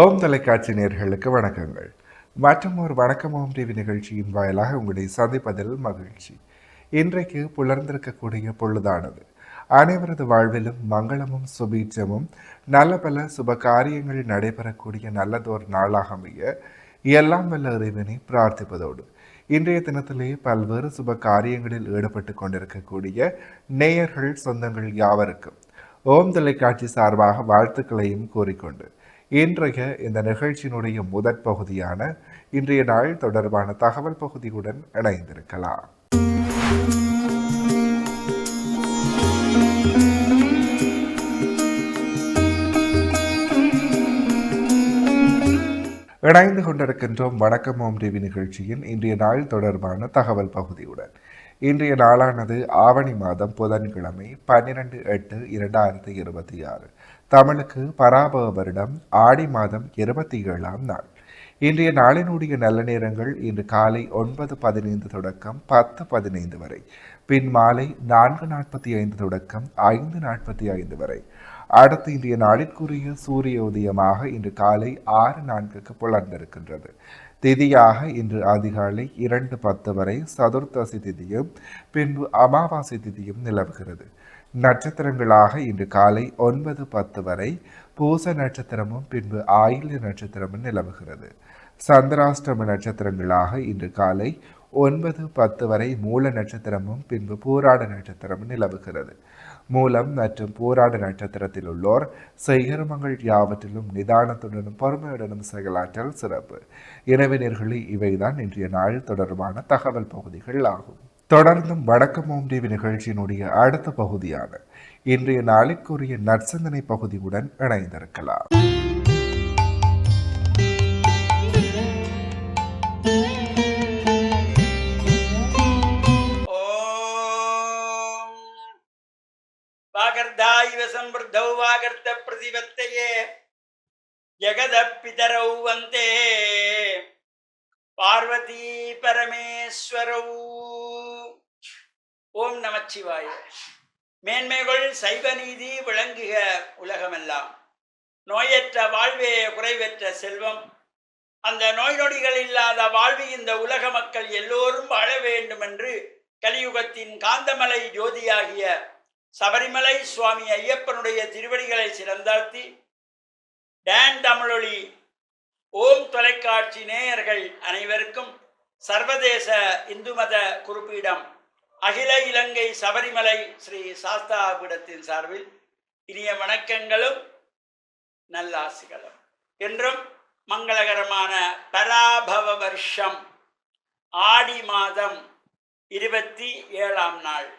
ஓம் தொலைக்காட்சி நேயர்களுக்கு வணக்கங்கள். மற்றும் ஒரு வணக்கம் ஓம் டிவி நிகழ்ச்சியின் வாயிலாக உங்களை சந்திப்பதில் மகிழ்ச்சி. இன்றைக்கு புலர்ந்திருக்கக்கூடிய பொழுதானது அனைவரது வாழ்விலும் மங்களமும் சுபீட்சமும் நல்ல பல சுப காரியங்கள் நடைபெறக்கூடிய நல்லதோர் நாளாக அமைய எல்லாம் வல்ல இறைவனை பிரார்த்திப்பதோடு இன்றைய தினத்திலே பல்வேறு சுப காரியங்களில் ஈடுபட்டு கொண்டிருக்கக்கூடிய நேயர்கள் சொந்தங்கள் யாவருக்கும் ஓம் தொலைக்காட்சி சார்பாக வாழ்த்துக்களையும் கூறிக்கொண்டு இன்றைய இந்த நிகழ்ச்சியினுடைய முதற் பகுதியான இன்றைய நாள் தொடர்பான தகவல் பகுதியுடன் இணைந்திருக்கலாம். இணைந்து கொண்டிருக்கின்றோம் வணக்கம் ஓம் டிவி நிகழ்ச்சியின் இன்றைய நாள் தொடர்பான தகவல் பகுதியுடன். இன்றைய நாளானது ஆவணி மாதம் புதன்கிழமை 12/8/2026, தமிழுக்கு பராபவ வருடம் ஆடி மாதம் 27ஆம் நாள். இன்றைய நாளினுடைய நல்ல நேரங்கள் இன்று காலை 9:15 தொடக்கம் 10:15 வரை, பின் மாலை 4:45 தொடக்கம் 5:45 வரை. அடுத்து இன்றைய நாளிற்குரிய சூரிய உதயமாக இன்று காலை 6:04 புலர்ந்திருக்கின்றது. திதியாக இன்று அதிகாலை 2:10 வரை சதுர்த்தசி திதியும் பின்பு அமாவாசை திதியும் நிலவுகிறது. நட்சத்திரங்களாக இன்று காலை 9:10 வரை பூச நட்சத்திரமும் பின்பு ஆயில்ய நட்சத்திரமும் நிலவுகிறது. சந்திராஷ்டம நட்சத்திரங்களாக இன்று காலை 9:10 வரை மூல நட்சத்திரமும் பின்பு பூராட நட்சத்திரமும் நிலவுகிறது. மூலம் மற்றும் பூராட நட்சத்திரத்தில் உள்ளோர் செய்கருமங்கள் யாவற்றிலும் நிதானத்துடனும் பொறுமையுடனும் செயலாற்றல் சிறப்பு. இறைவனர்களே, இவைதான் இன்றைய நாள் தொடர்பான தகவல் பகுதிகள் ஆகும். தொடர்ந்தும் வணக்கம் ஓம் டிவி நிகழ்ச்சியினுடைய அடுத்த பகுதியான இன்றைய நாளிற்குரிய நற்சிந்தனை பகுதியுடன் இணைந்திருக்கலாம். வாகர்தாயிவ சம்பிருத்தௌ வாகர்த்த பிரதிபத்தையே ஜெகத பிதரௌ வந்தே பார்வதி பரமேஸ்வரௌ. ஓம் நமச்சிவாய. மேன்மைகள் சைவ நீதி விளங்குக உலகமெல்லாம். நோயற்ற வாழ்வே குறைவற்ற செல்வம். அந்த நோய் நொடிகள் இல்லாத வாழ்வு இந்த உலக மக்கள் எல்லோரும் வாழ வேண்டும் என்று கலியுகத்தின் காந்தமலை ஜோதியாகிய சபரிமலை சுவாமி ஐயப்பனுடைய திருவடிகளை சிறந்தாழ்த்தி டான் தமிழொலி ஓம் தொலைக்காட்சி நேயர்கள் அனைவருக்கும் சர்வதேச இந்து மத குறிப்பீடம் அகில இலங்கை சபரிமலை ஸ்ரீ சாஸ்தா பீடத்தின் சார்பில் இனிய வணக்கங்களும் நல்லாசிகளும். என்றும் மங்களகரமான பராபவ வருஷம் ஆடி மாதம் 27ஆம் நாள்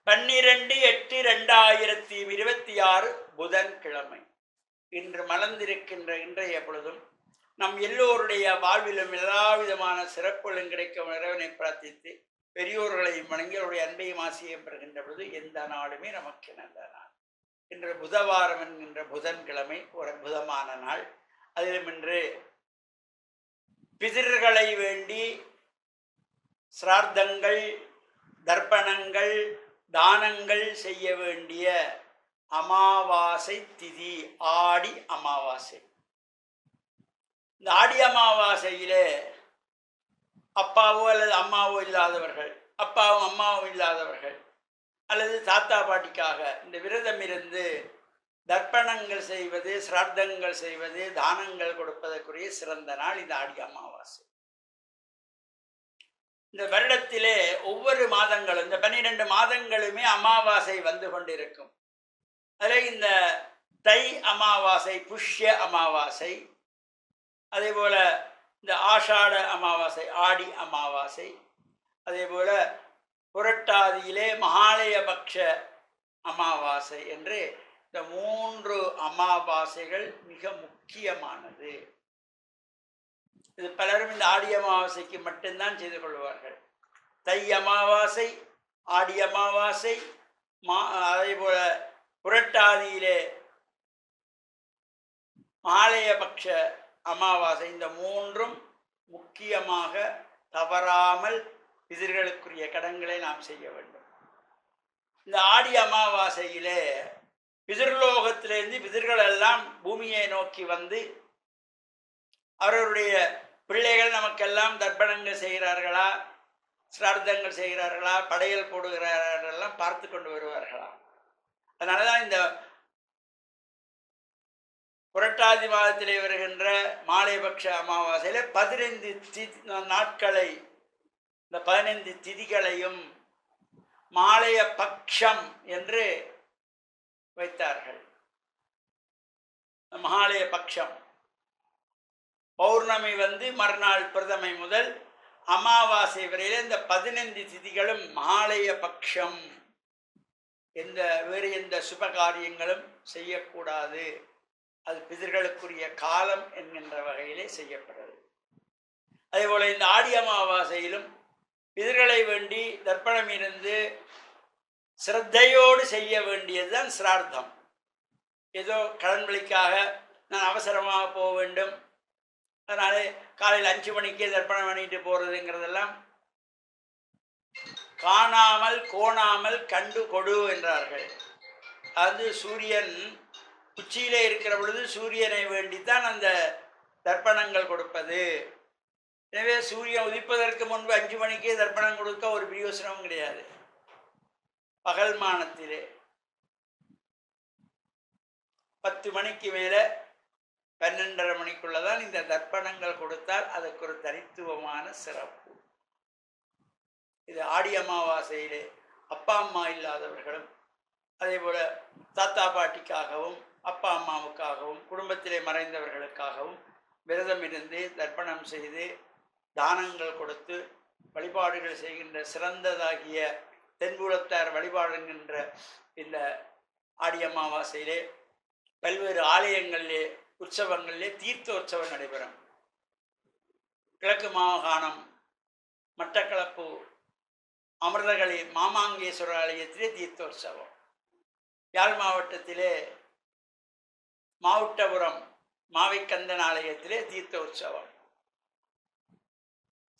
12/8/2026 புதன்கிழமை இன்று மலர்ந்திருக்கின்ற இன்றைய பொழுதும் நம் எல்லோருடைய வாழ்விலும் எல்லா விதமான சிறப்புகளும் கிடைக்கும் இறைவனை பிரார்த்தித்து பெரியோர்களையும் வணங்கி அவருடைய அன்பையும் ஆசையும் பெறுகின்ற பொழுது எந்த நாளுமே நமக்கு நல்ல நாள். இன்று புதவாரம் என்கின்ற புதன்கிழமை ஒரு அற்புதமான நாள். அதிலும் இன்று பிதிர்களை வேண்டி சிரார்த்தங்கள், தர்ப்பணங்கள், தானங்கள் செய்ய வேண்டிய அமாவாசை திதி ஆடி அமாவாசை. இந்த ஆடி அமாவாசையிலே அப்பாவோ அல்லது அம்மாவோ இல்லாதவர்கள், அப்பாவும் அம்மாவும் இல்லாதவர்கள் அல்லது தாத்தா பாட்டிக்காக இந்த விரதம் இருந்து தர்ப்பணங்கள் செய்வது, சிரார்த்தங்கள் செய்வது, தானங்கள் கொடுப்பதற்குரிய சிறந்த நாள் இந்த ஆடி அமாவாசை. இந்த வருடத்திலே ஒவ்வொரு மாதங்களும் இந்த 12 மாதங்களுமே அமாவாசை வந்து கொண்டிருக்கும். அதில் இந்த தை அமாவாசை, புஷ்ய அமாவாசை, அதே போல இந்த ஆஷாட அமாவாசை, ஆடி அமாவாசை, அதே போல புரட்டாதியிலே மகாலயபக்ஷ அமாவாசை என்று இந்த 3 அமாவாசைகள் மிக முக்கியமானது. இது பலரும் இந்த ஆடி அமாவாசைக்கு மட்டும்தான் செய்து கொள்வார்கள். தை அமாவாசை, ஆடி அமாவாசை, அதே போல புரட்டாதியிலே மகாலயபக்ஷ அமாவாசை, இந்த 3ம் முக்கியமாக தவறாமல் பிதிர்களுக்குரிய கடன்களை நாம் செய்ய வேண்டும். இந்த ஆடி அமாவாசையிலே பிதிர்லோகத்திலிருந்து பிதிர்கள் எல்லாம் பூமியை நோக்கி வந்து அவர்களுடைய பிள்ளைகள் நமக்கெல்லாம் தர்ப்பணங்கள் செய்கிறார்களா, சிரார்த்தங்கள் செய்கிறார்களா, படையல் போடுகிறார்களெல்லாம் பார்த்து கொண்டு வருவார்களா. அதனால தான் இந்த புரட்டாதி மாதத்திலே வருகின்ற மாலைபக்ஷ அமாவாசையில 15 நாட்களை, இந்த 15 திதிகளையும் மாலைய பக்ஷம் என்று வைத்தார்கள். மகாலய பக்ஷம் பௌர்ணமி மறுநாள் பிரதமை முதல் அமாவாசை வரையில இந்த 15 திதிகளும் மாலைய பக்ஷம். வேறு எந்த சுப காரியங்களும் செய்யக்கூடாது, அது பிதர்களுக்குரிய காலம் என்கின்ற வகையிலே செய்யப்படுறது. அதே போல இந்த ஆடி அமாவாசையிலும் பிதர்களை வேண்டி தர்ப்பணம் இருந்து சிரத்தையோடு செய்ய வேண்டியதுதான் சிரார்த்தம். ஏதோ கடன்வழிக்காக நான் அவசரமாக போக வேண்டும், அதனால காலையில் 5 மணிக்கே தர்ப்பணம் பண்ணிட்டு போறதுங்கிறதெல்லாம் காணாமல் கோணாமல் கண்டு கொடு என்றார்கள். அது சூரியன் உச்சியிலே இருக்கிற பொழுது சூரியனை வேண்டித்தான் அந்த தர்ப்பணங்கள் கொடுப்பது. எனவே சூரியன் உதிப்பதற்கு முன்பு 5 மணிக்கே தர்ப்பணம் கொடுக்க ஒரு பிரயோசனமும் கிடையாது. பகல் மானத்திலே 10 மணிக்கு மேலே 12:30 மணிக்குள்ளதான் இந்த தர்ப்பணங்கள் கொடுத்தால் அதுக்கு ஒரு தனித்துவமான சிறப்பு. இது ஆடி அமாவாசையிலே அப்பா அம்மா இல்லாதவர்களும், அதே போல தாத்தா பாட்டிக்காகவும் அப்பா அம்மாவுக்காகவும் குடும்பத்திலே மறைந்தவர்களுக்காகவும் விரதம் இருந்து தர்ப்பணம் செய்து தானங்கள் கொடுத்து வழிபாடுகள் செய்கின்ற சிறந்ததாகிய தென்புலத்தார் வழிபாடுகின்ற இந்த ஆடி அமாவாசையிலே பல்வேறு ஆலயங்களிலே உற்சவங்களிலே தீர்த்த உற்சவம் நடைபெறும். கிழக்கு மாகாணம் மட்டக்களப்பு அமிர்தகளி மாமாங்கேஸ்வரர் ஆலயத்திலே தீர்த்தோற்சவம், யாழ் மாவட்டத்திலே மாவட்டபுரம் மாவைக்கந்தன் ஆலயத்திலே தீர்த்த உற்சவம்,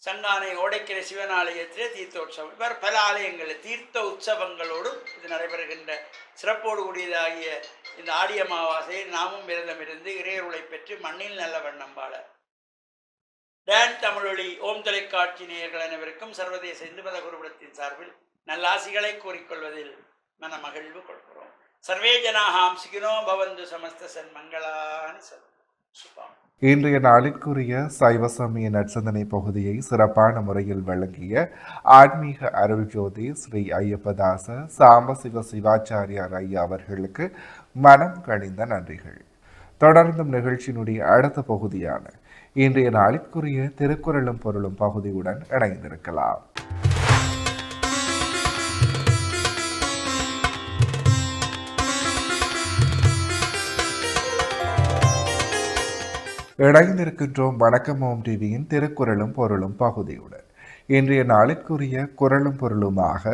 சங்கானை ஓடைக்கரை சிவன் ஆலயத்திலே தீர்த்தோற்சவம், இவ்வாறு பல ஆலயங்களில் தீர்த்த உற்சவங்களோடும் இது நடைபெறுகின்ற சிறப்போடு கூடியதாகிய இந்த ஆடி அமாவாசையை நாமும் விரதம் இருந்து இறையருளை பெற்று மண்ணில் நல்ல வண்ணம் வாழ டான் தமிழொலி ஓம் தொலைக்காட்சி நேயர்கள் அனைவருக்கும் சர்வதேச இந்து மத குருபடத்தின் சார்பில் நல்லாசிகளை கூறிக்கொள்வதில் மன மகிழ்வு கொள்கிறோம். சர்வே ஜனாஹாம் சுகினோ பவந்து சமஸ்த சன்மங்களானி சுபம். இன்றைய நாளிற்குரிய சைவ சமய நற்சிந்தனை பகுதியை சிறப்பான முறையில் வழங்கிய ஆன்மீக அருள் ஜோதி ஸ்ரீ ஐயப்பதாச சாம்பசிவ சிவாச்சாரியார் ஐயா அவர்களுக்கு மனம் கனிந்த நன்றிகள். தொடர்ந்தும் நிகழ்ச்சியினுடைய அடுத்த பகுதியான இன்றைய நாளிற்குரிய திருக்குறளும் பொருளும் பகுதியுடன் இணைந்திருக்கலாம். இணைந்திருக்கின்றோம் வணக்கம் ஓம் டிவியின் திருக்குறளும் பொருளும் பகுதியுடன். இன்றைய நாளிற்குரிய குறளும் பொருளுமாக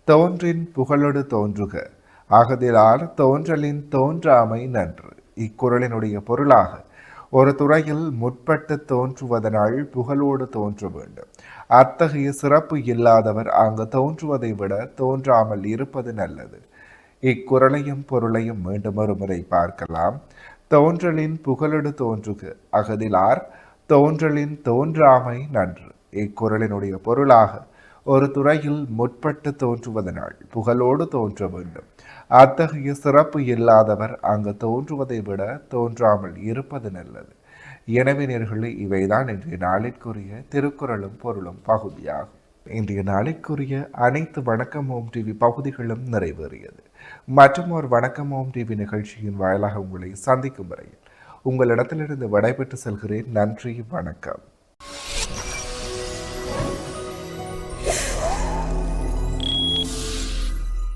தோன்றின் புகழொடு தோன்றுக அகதிலார் தோன்றலின் தோன்றாமை நன்று. இக்குறளினுடைய பொருளாக ஒரு துறையில் முற்பட்டு தோன்றுவதனால் புகழோடு தோன்ற வேண்டும். அத்தகைய சிறப்பு இல்லாதவர் அங்கு தோன்றுவதை விட தோன்றாமல் இருப்பது நல்லது. இக்குறளையும் பொருளையும் மீண்டும் ஒரு முறை பார்க்கலாம். தோன்றலின் புகழொடு தோன்றுக அகதிலார் தோன்றலின் தோன்றாமை நன்று. இக்குறளினுடைய பொருளாக ஒரு துறையில் முற்பட்டு தோன்றுவதனால் புகழோடு தோன்ற வேண்டும். அத்தகைய சிறப்பு இல்லாதவர் அங்கு தோன்றுவதை விட தோன்றாமல் இருப்பது நல்லது. எனவே நேயர்களே, இவைதான் இன்றைய நாளிற்குரிய திருக்குறளும் பொருளும் பகுதியாகும். இன்றைய நாளிற்குரிய அனைத்து வணக்கம் ஓம் டிவி பகுதிகளும் நிறைவேறியது. மற்றும் ஒரு வணக்கம் ஓம் டிவி நிகழ்ச்சியின் வாயிலாக உங்களை சந்திக்கும் வரையில் உங்களிடத்திலிருந்து விடைபெற்று செல்கிறேன். நன்றி, வணக்கம்.